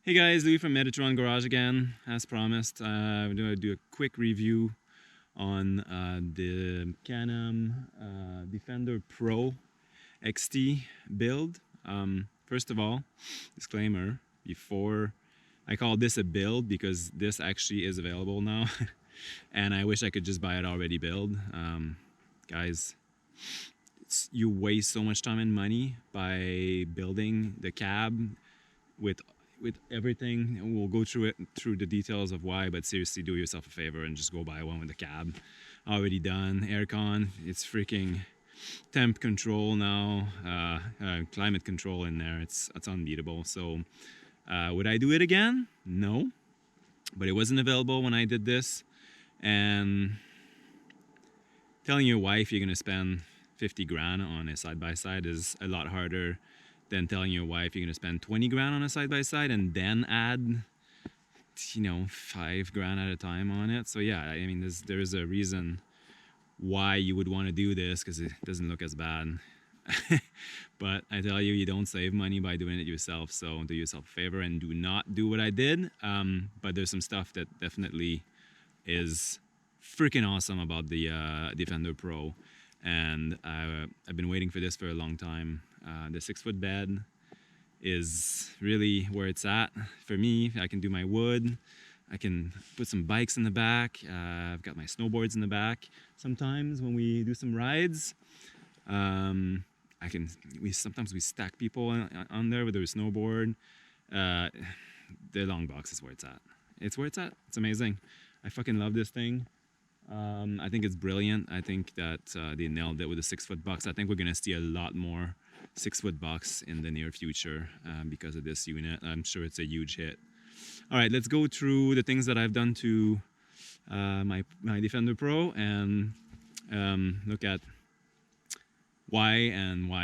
Hey guys, Louis from Metatron Garage again. As promised, I'm going to do a quick review on the Can-Am Defender Pro XT build. First of all, disclaimer, before I call this a build because this actually is available now and I wish I could just buy it already build. Guys, you waste so much time and money by building the cab with everything, and we'll go through the details of why, but seriously, do yourself a favor and just go buy one with the cab already done. Aircon, it's freaking temp control now, climate control in there. It's unbeatable. So would I do it again? No, but it wasn't available when I did this, and telling your wife you're gonna spend 50 grand on a side-by-side is a lot harder than telling your wife you're gonna spend 20 grand on a side-by-side and then add 5 grand at a time on it. So yeah, I mean there's a reason why you would want to do this, because it doesn't look as bad. But I tell you, you don't save money by doing it yourself, so do yourself a favor and do not do what I did. But there's some stuff that definitely is freaking awesome about the Defender Pro, and I've been waiting for this for a long time. The 6-foot bed is really where it's at for me. I can do my wood, I can put some bikes in the back, I've got my snowboards in the back. Sometimes when we do some rides, sometimes we stack people on there with their snowboard. The long box is where it's at. It's where it's at. It's amazing. I fucking love this thing. I think it's brilliant. I think that they nailed it with a 6-foot box. I think we're gonna see a lot more 6-foot box in the near future because of this unit. I'm sure it's a huge hit. All right, let's go through the things that I've done to my Defender Pro and look at why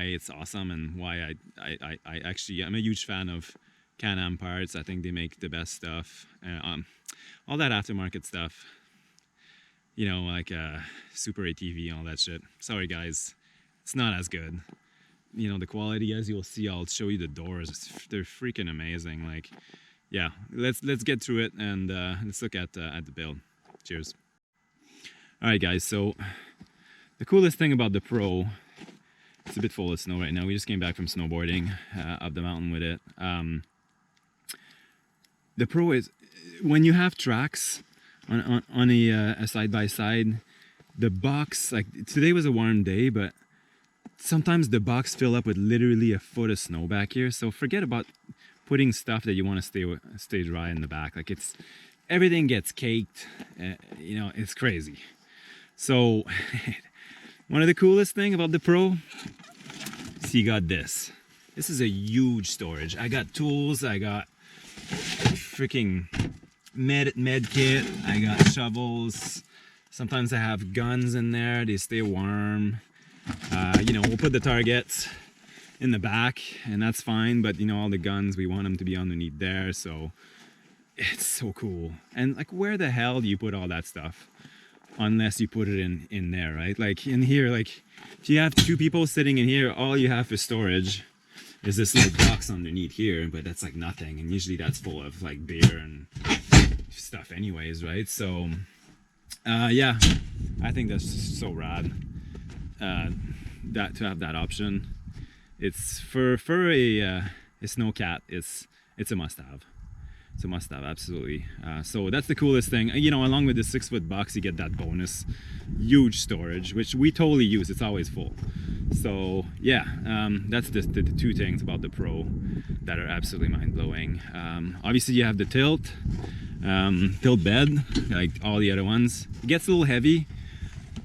it's awesome, and why I actually, I'm a huge fan of Can-Am parts. I think they make the best stuff. All that aftermarket stuff, like Super ATV, all that shit. Sorry guys, it's not as good. The quality, as you'll see, I'll show you the doors. They're freaking amazing. Like, yeah, let's get through it, and let's look at the build. Cheers. All right, guys. So the coolest thing about the Pro, it's a bit full of snow right now. We just came back from snowboarding up the mountain with it. The Pro is, when you have tracks on a side-by-side, the box, like today was a warm day, but sometimes the box fill up with literally a foot of snow back here. So forget about putting stuff that you want to stay dry in the back. Like, everything gets caked. It's crazy. So one of the coolest thing about the Pro, so you got this. This is a huge storage. I got tools. I got freaking med kit. I got shovels. Sometimes I have guns in there. They stay warm. We'll put the targets in the back, and that's fine, but all the guns, we want them to be underneath there. So it's so cool. And like, where the hell do you put all that stuff unless you put it in there, right? Like in here, like if you have 2 people sitting in here, all you have for storage is this little box underneath here, but that's like nothing, and usually that's full of like beer and stuff anyways, right? So yeah, I think that's so rad. That to have that option, it's for a Snowcat, it's a must-have. It's a must-have, absolutely. So that's the coolest thing. Along with the 6-foot box, you get that bonus huge storage, which we totally use. It's always full. So yeah, that's the 2 things about the Pro that are absolutely mind-blowing. Obviously, you have the tilt bed, like all the other ones. It gets a little heavy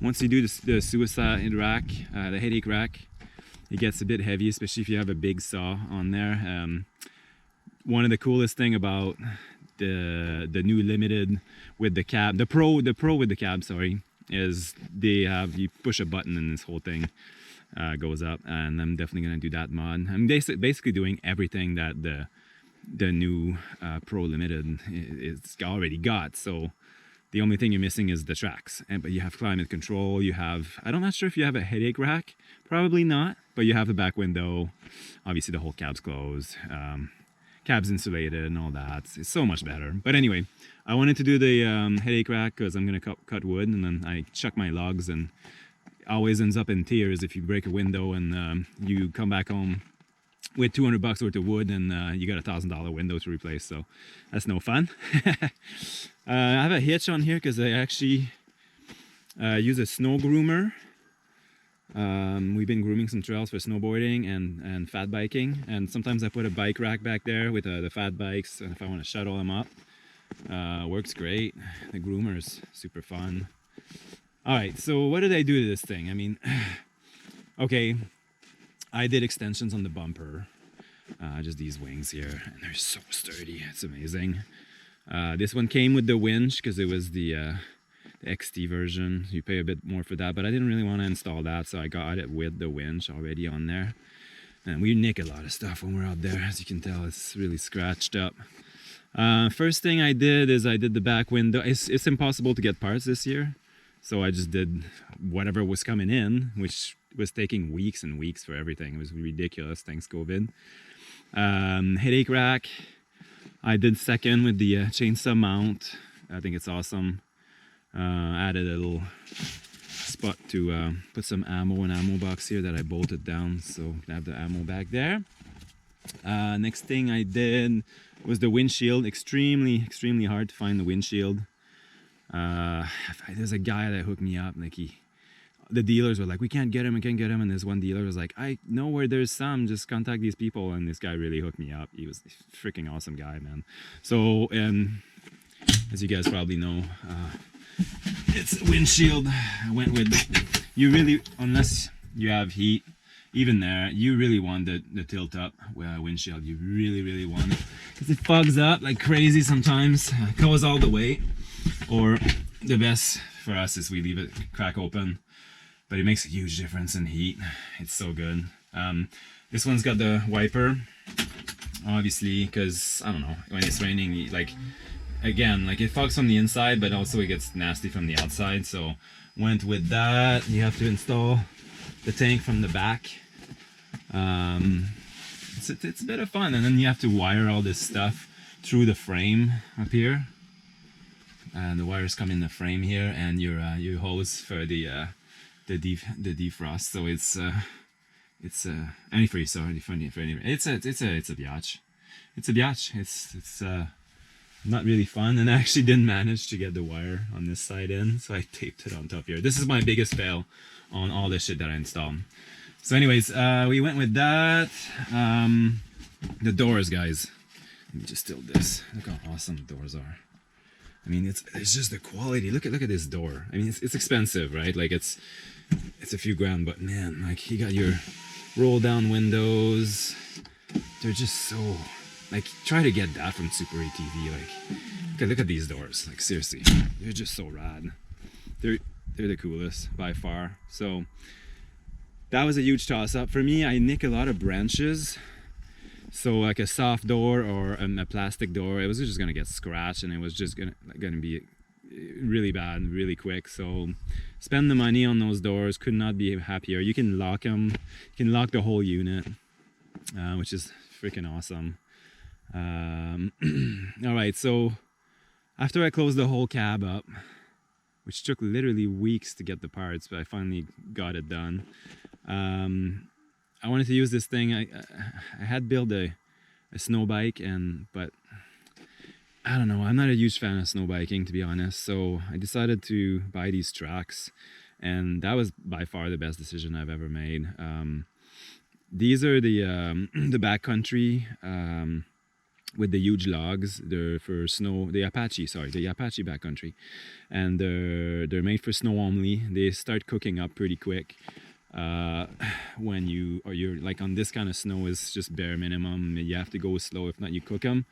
once you do the suicide rack, the headache rack. It gets a bit heavy, especially if you have a big saw on there. One of the coolest thing about the new limited with the cab, the pro with the cab, sorry, is you push a button and this whole thing goes up, and I'm definitely gonna do that mod. I'm basically doing everything that the new Pro Limited it's already got. So the only thing you're missing is the tracks, but you have climate control. You have, I'm not sure if you have a headache rack, probably not, but you have the back window. Obviously the whole cab's closed. cab's insulated and all that. It's so much better. But anyway, I wanted to do the headache rack because I'm gonna cut wood, and then I chuck my logs, and always ends up in tears if you break a window and you come back home with $200 worth of wood and you got $1,000 window to replace. So that's no fun. I have a hitch on here because I actually use a snow groomer. We've been grooming some trails for snowboarding and fat biking, and sometimes I put a bike rack back there with the fat bikes, and if I want to shuttle them up, works great. The groomer's super fun. All right, so what did I do to this thing? I mean, okay, I did extensions on the bumper, just these wings here, and they're so sturdy. It's amazing. This one came with the winch because it was the XT version. You pay a bit more for that, but I didn't really want to install that, so I got it with the winch already on there. And we nick a lot of stuff when we're out there. As you can tell, it's really scratched up. First thing I did is I did the back window. It's impossible to get parts this year, so I just did whatever was coming in, which was taking weeks and weeks for everything. It was ridiculous, thanks COVID. Headache rack, I did second with the chainsaw mount. I think it's awesome. Added a little spot to put some ammo, an ammo box here that I bolted down, so you can have the ammo back there. Next thing I did was the windshield. Extremely hard to find the windshield. There's a guy that hooked me up, like the dealers were like, we can't get him, and this one dealer was like, I know where there's some, just contact these people, and this guy really hooked me up. He was a freaking awesome guy, man. So as you guys probably know, it's windshield. I went with, you really, unless you have heat, even there, you really want the tilt up windshield. You really want it, because it fogs up like crazy sometimes. Goes all the way. Or the best for us is we leave it crack open, but it makes a huge difference in heat. It's so good. This one's got the wiper, obviously, because I don't know, when it's raining, like, again, like, it fogs from the inside, but also it gets nasty from the outside. So went with that. You have to install the tank from the back. It's a bit of fun, and then you have to wire all this stuff through the frame up here. And the wires come in the frame here, and your hose for the defrost. So it's antifreeze. Sorry, for any. It's a biatch. It's a biatch. It's not really fun, and I actually didn't manage to get the wire on this side in, so I taped it on top here. This is my biggest fail on all this shit that I installed. So anyways, we went with that. The doors, guys. Let me just tilt this. Look how awesome the doors are. I mean, it's just the quality. Look at this door. I mean, it's expensive, right? Like it's a few grand, but man, like, you got your roll down windows. They're just so, like, try to get that from Super ATV. Like, look at these doors. Like, seriously, they're just so rad. They're the coolest by far. So that was a huge toss up for me. I nick a lot of branches. So like a soft door or a plastic door, it was just gonna get scratched, and it was just gonna be really bad, really quick. So spend the money on those doors. Could not be happier. You can lock them. You can lock the whole unit, which is freaking awesome. All right, so after I closed the whole cab up, which took literally weeks to get the parts, but I finally got it done. I wanted to use this thing. I had built a snow bike, but I don't know, I'm not a huge fan of snow biking, to be honest. So I decided to buy these tracks, and that was by far the best decision I've ever made. These are the backcountry with the huge logs. They're for snow, the Apache backcountry, and they're made for snow only. They start cooking up pretty quick. When you're like on this kind of snow, is just bare minimum. You have to go slow, if not you cook them.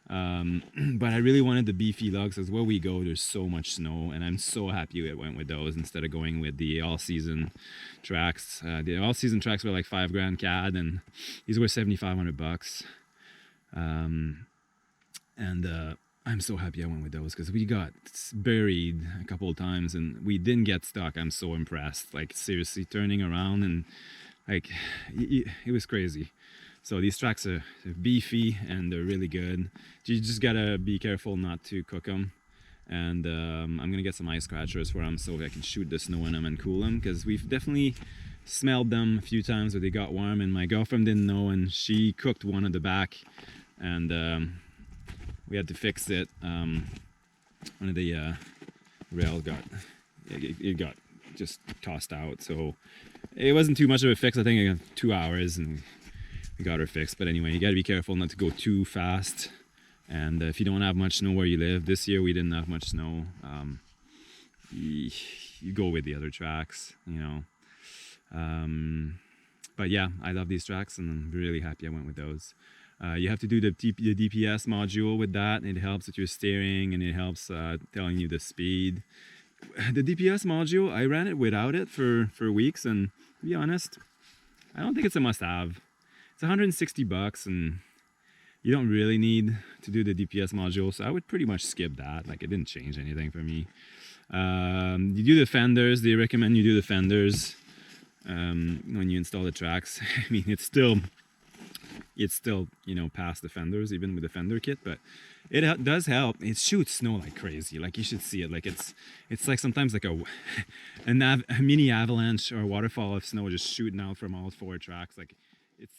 But I really wanted the beefy logs, because where we go there's so much snow, and I'm so happy I went with those instead of going with the all-season tracks. The all-season tracks were like $5,000 CAD, and these were $7,500. I'm so happy I went with those, because we got buried a couple of times and we didn't get stuck. I'm so impressed. Like, seriously, turning around and like it was crazy. So these tracks are beefy and they're really good. You just gotta be careful not to cook them. And I'm gonna get some ice scratchers for them so I can shoot the snow in them and cool them, because we've definitely smelled them a few times where they got warm, and my girlfriend didn't know and she cooked one at the back, and we had to fix it. One of the rails it got just tossed out, so it wasn't too much of a fix. I think it got 2 hours and we got her fixed. But anyway, you got to be careful not to go too fast, and if you don't have much snow where you live, this year we didn't have much snow, you go with the other tracks, you know. But yeah, I love these tracks and I'm really happy I went with those. You have to do the DPS module with that. It helps with your steering and it helps telling you the speed. The DPS module, I ran it without it for weeks, and to be honest, I don't think it's a must-have. It's 160 bucks and you don't really need to do the DPS module, so I would pretty much skip that. Like, it didn't change anything for me. You do the fenders. They recommend you do the fenders when you install the tracks. I mean, it's still, you know, past the fenders even with the fender kit, but it does help. It shoots snow like crazy. Like, you should see it. Like, it's like sometimes like a mini avalanche or waterfall of snow just shooting out from all 4 tracks. Like, it's...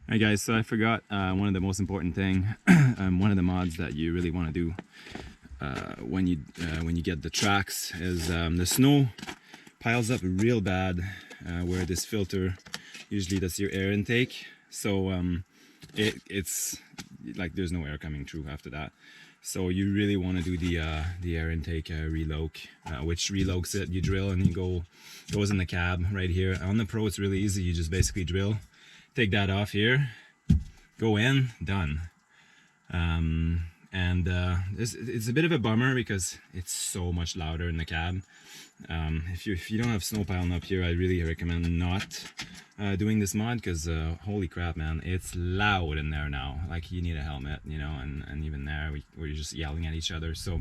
Alright guys, so I forgot one of the most important thing, one of the mods that you really want to do when you get the tracks is the snow piles up real bad where this filter, usually that's your air intake, so it's like there's no air coming through after that. So you really want to do the air intake reloc, which relocs it. You drill and goes in the cab right here. On the Pro it's really easy. You just basically drill, take that off here, go in, done. It's a bit of a bummer because it's so much louder in the cab. If you don't have snow piling up here, I really recommend not doing this mod, because holy crap, man, it's loud in there now. Like, you need a helmet, you know, and even there we're just yelling at each other. So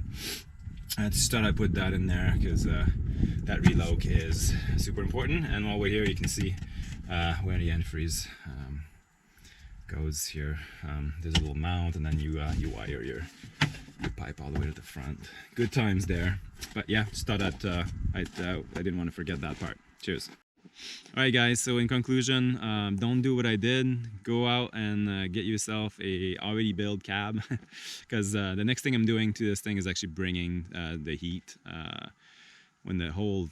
I just thought I'd put that in there because that reloc is super important. And while we're here, you can see where the antifreeze goes here. There's a little mount, and then you wire your pipe all the way to the front. Good times there. But yeah, just thought that I didn't want to forget that part. Cheers. Alright guys, so in conclusion, don't do what I did. Go out and get yourself a already built cab, because the next thing I'm doing to this thing is actually bringing the heat. When the whole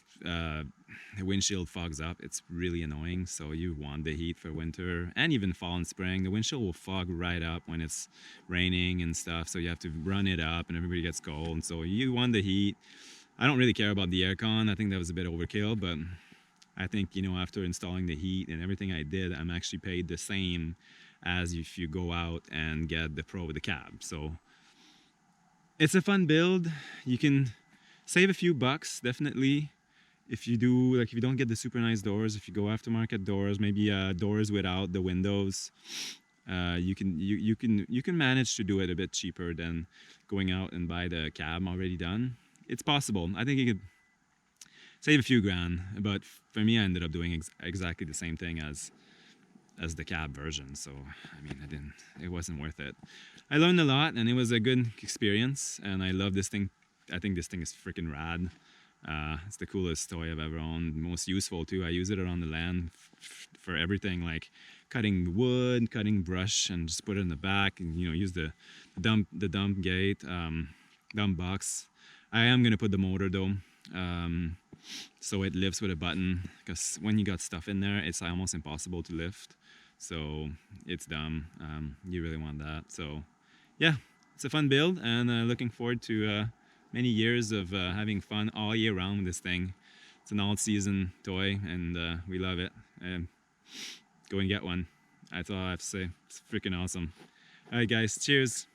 windshield fogs up, it's really annoying. So you want the heat for winter and even fall and spring. The windshield will fog right up when it's raining and stuff, so you have to run it up and everybody gets cold, and so you want the heat. I don't really care about the aircon. I think that was a bit overkill, but I think, you know, after installing the heat and everything I did, I'm actually paid the same as if you go out and get the Pro with the cab. So it's a fun build. You can save a few bucks, definitely, if you do, like, if you don't get the super nice doors, if you go aftermarket doors, maybe doors without the windows, you can manage to do it a bit cheaper than going out and buy the cab already done. It's possible. I think you could save a few grand, but for me, I ended up doing exactly the same thing as the cab version. So I mean, it wasn't worth it. I learned a lot, and it was a good experience, and I love this thing. I think this thing is freaking rad. It's the coolest toy I've ever owned, most useful too. I use it around the land for everything, like cutting wood, cutting brush, and just put it in the back, and, you know, use the dump gate, dump box. I am gonna put the motor though, so it lifts with a button, because when you got stuff in there, it's almost impossible to lift. So it's dumb. You really want that. So yeah, it's a fun build, and looking forward to many years of having fun all year round with this thing. It's an all-season toy, and we love it. Go and get one. That's all I have to say. It's freaking awesome. All right, guys. Cheers.